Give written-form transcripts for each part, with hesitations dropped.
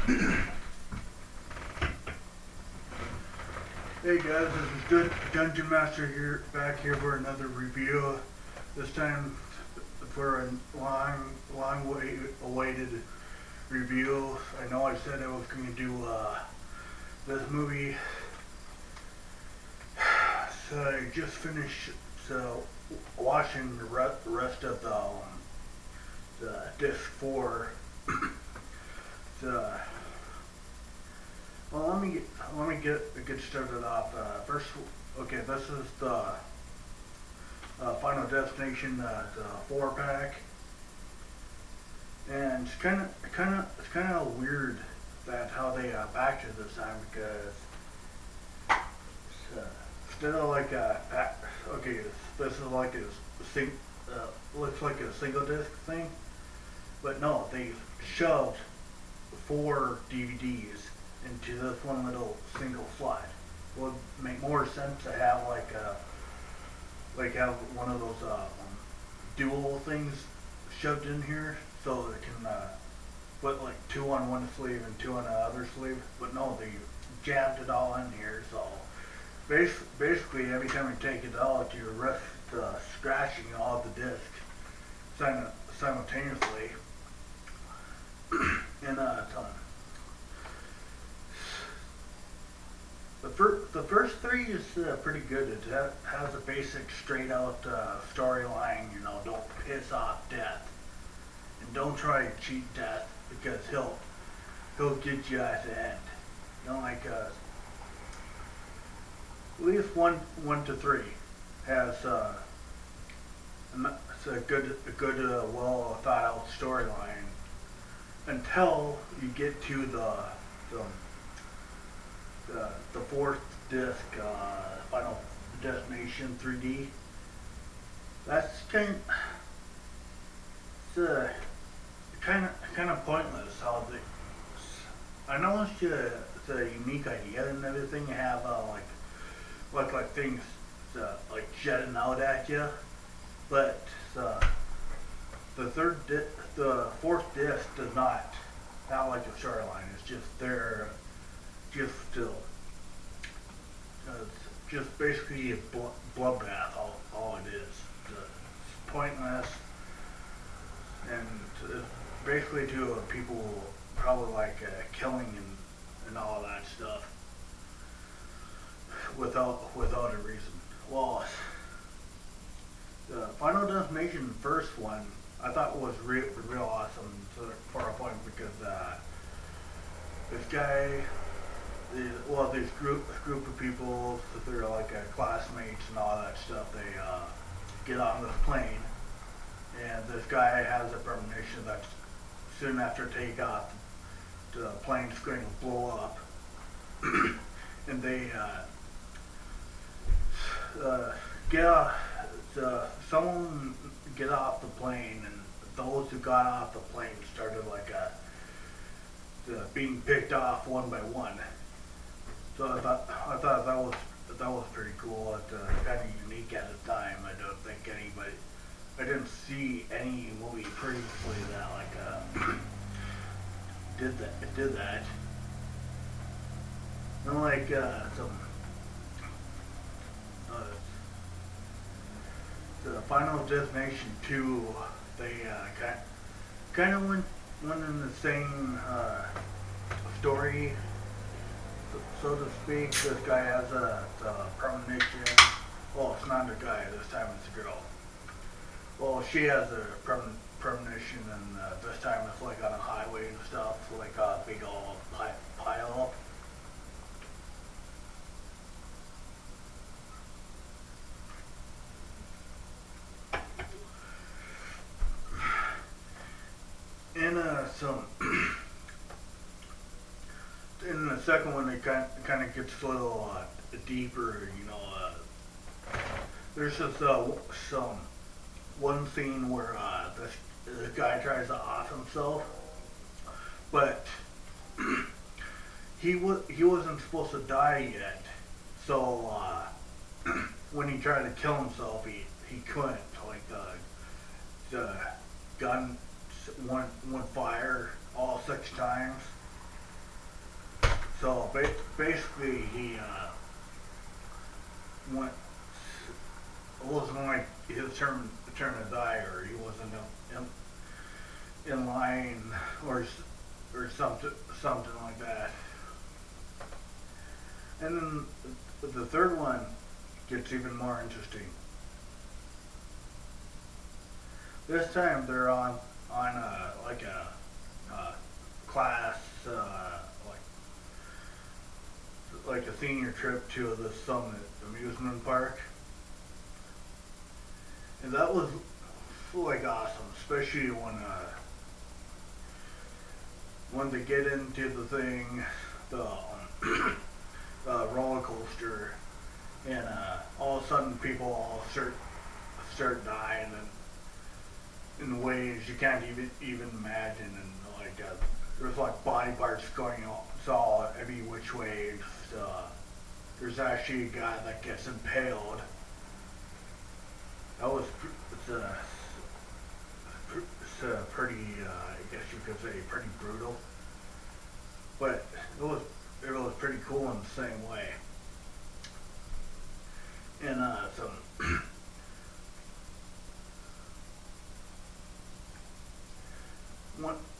Hey guys, this is Dungeon Master here, back here for another review. This time for a long awaited review. I know I said I was going to do this movie. So I just finished watching the rest of the disc 4. So, well, let me get started off. First, okay, this is the Final Destination, the 4-pack, and it's kind of weird that how they backed it this time, because instead of like okay, this is like looks like a single disc thing, but no, they shoved 4 DVDs into this one little single slide. It would make more sense to have have one of those dual things shoved in here, so it can put like 2 on one sleeve and 2 on the other sleeve. But no, they jammed it all in here. So basically, every time you take it out, you risk scratching all the discs simultaneously. And the first 3 is pretty good. It has a basic straight out storyline. You know, don't piss off Death, and don't try to cheat Death, because he'll get you at the end. You know, like at least 1 to 3 has it's a good well thought out storyline, until you get to the 4th disc, Final Destination 3D. That's kind of pointless. How I know it's a unique idea and everything. You have like things like jetting out at you, but the 4th disc does not have like a storyline. It's just there. Just still, it's just basically a bloodbath. All it is. It's pointless, and it's basically to people probably like killing and all that stuff without a reason. Well, the Final Destination first one I thought was real awesome for a point, because this guy. This group of people, they're like classmates and all that stuff. They get on this plane, and this guy has a premonition that soon after takeoff, the plane's going to blow up, and they get off. Someone get off the plane, and those who got off the plane started being picked off one by one. So I thought that was pretty cool. Kind of unique at the time. I didn't see any movie previously that did that. And like the Final Destination 2, they kind of went in the same story, so to speak. This guy has a premonition. Well, it's not a guy this time; it's a girl. Well, she has a premonition, and this time it's like on a highway and stuff, like a big old pile up. And in the second one, it kind of gets a little deeper. You know, there's just one scene where this guy tries to off himself, but he wasn't supposed to die yet. So when he tried to kill himself, he couldn't. Like the gun went fire all 6 times, So basically, he went. It wasn't like his turn to die, or he wasn't in line, or something like that. And then the third one gets even more interesting. This time they're on like a class like a senior trip to the Summit amusement park, and that was like awesome, especially when they get into the thing, the roller coaster, and all of a sudden people all start dying in ways you can't even imagine, and like there's like body parts going all every which way. There's actually a guy that gets impaled. That was pretty, I guess you could say, pretty brutal, but it was pretty cool in the same way. And so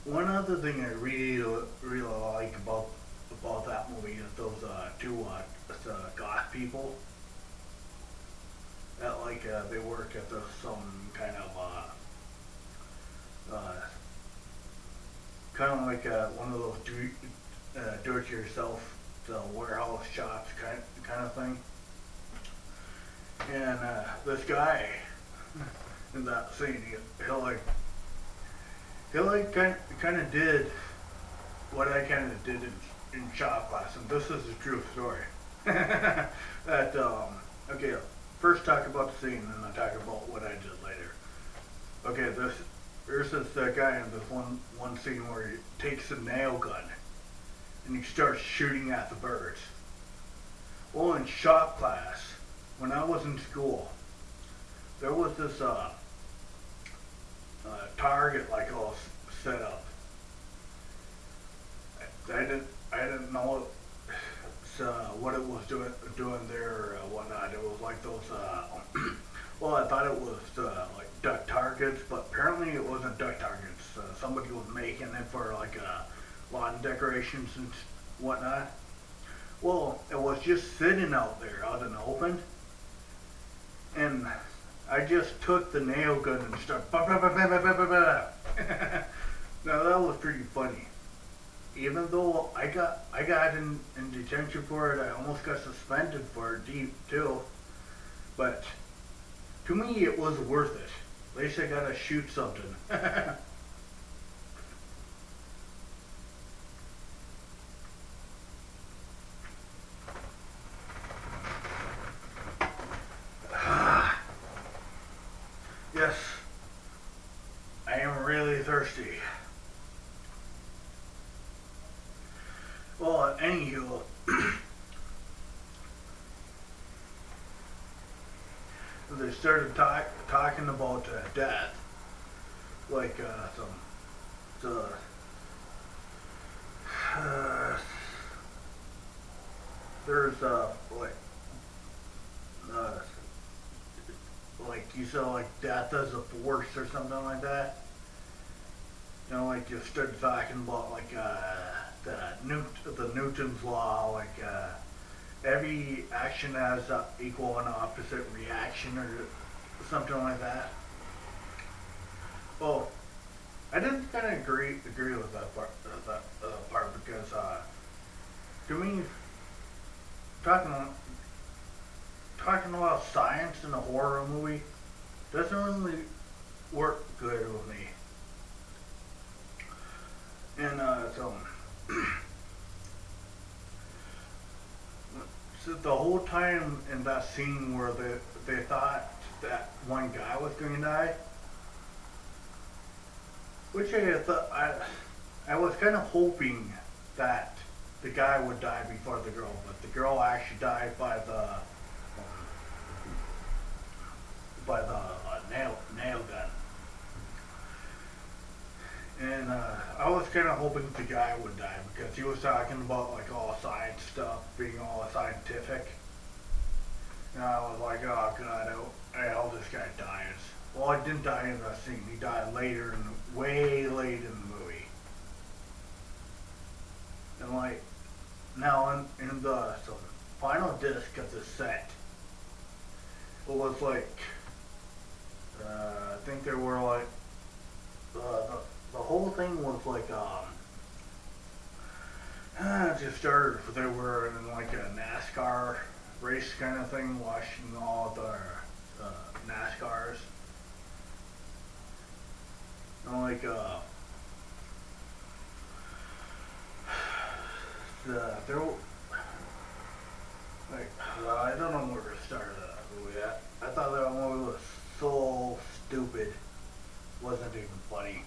one other thing I really like about that movie is those two goth people that like they work at some kind of like one of those do-it-yourself warehouse shops kind of thing. And this guy in that scene, he kind of did what I kind of did in shop class, and this is a true story. That okay, first talk about the scene, and then I talk about what I did later. Okay, there's this guy in this one scene where he takes a nail gun and he starts shooting at the birds. Well, in shop class, when I was in school, there was this target like all set up. I didn't know what it was doing there or whatnot. It was like those. Well, I thought it was like duck targets, but apparently it wasn't duck targets. Somebody was making it for like lawn decorations and whatnot. Well, it was just sitting out there out in the open, and I just took the nail gun and started. Now that was pretty funny. Even though I got in detention for it, I almost got suspended for it too. But to me, it was worth it. At least I got to shoot something. Yes, I am really thirsty. Well, anywho, they started talking about death, like there's uh, like you said, like death as a force or something like that. You know, like you started talking about like the Newton's law, like every action has equal and opposite reaction or something like that. Well, I didn't kind of agree with that part because to me, talking about science in a horror movie doesn't really work good with me. And so the whole time in that scene where they thought that one guy was going to die, which I was kind of hoping that the guy would die before the girl, but the girl actually died by the nail gun. And I was kind of hoping the guy would die because he was talking about like all science stuff, being all scientific. And I was like, oh god, I hope this guy dies. Well, he didn't die in the scene. He died later, way late in the movie. And like, now in the final disc of the set, it was like, I think there were like, the whole thing was like, it just started, they were in like a NASCAR race kind of thing, watching all the NASCARs. And like, there, like, I don't know where to start that movie at. I thought that movie was so stupid. Wasn't even funny.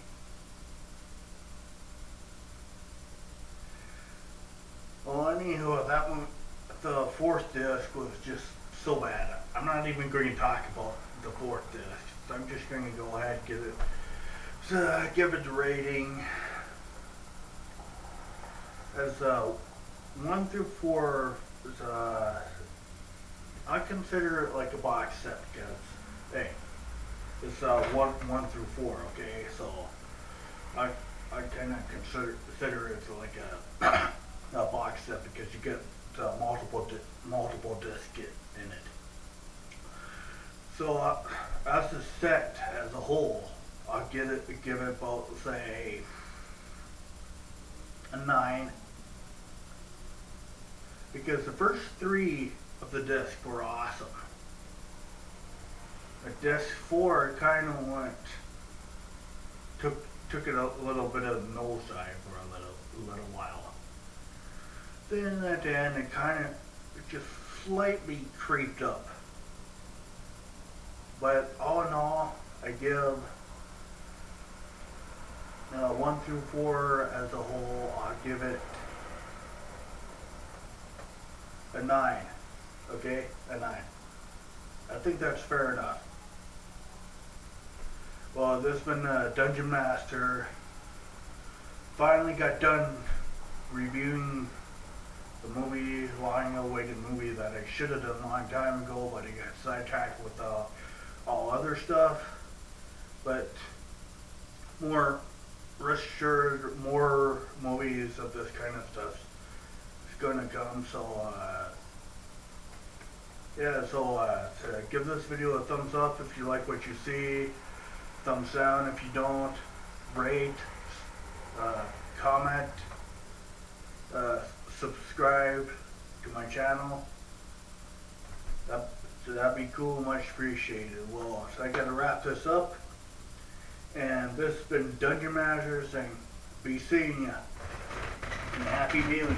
Well, anywho, that one, the fourth disc was just so bad. I'm not even going to talk about the fourth disc. So I'm just going to go ahead and give it the rating as 1 through 4 is I consider it like a box set because hey, it's 1 through 4. Okay, so I kind of consider it like a box set because you get multiple discs in it. So as a set as a whole, I'll give it about, say, a 9, because the first 3 of the discs were awesome. But disc 4 kind of took it a little bit of a nosedive for a little while. Then at the end, it just slightly creeped up. But all in all, I give 1 through 4 as a whole, I'll give it a 9. Okay, a 9. I think that's fair enough. Well, this has been Dungeon Master. Finally got done reviewing the movie, long-awaited movie that I should have done a long time ago, but I got sidetracked with all other stuff. But rest assured, more movies of this kind of stuff is going to come. So yeah, so give this video a thumbs up if you like what you see, thumbs down if you don't, rate, comment, subscribe to my channel. That'd be cool, much appreciated. Well, so I gotta wrap this up, and this has been Dungeon Master saying, be seeing ya, and happy dealing.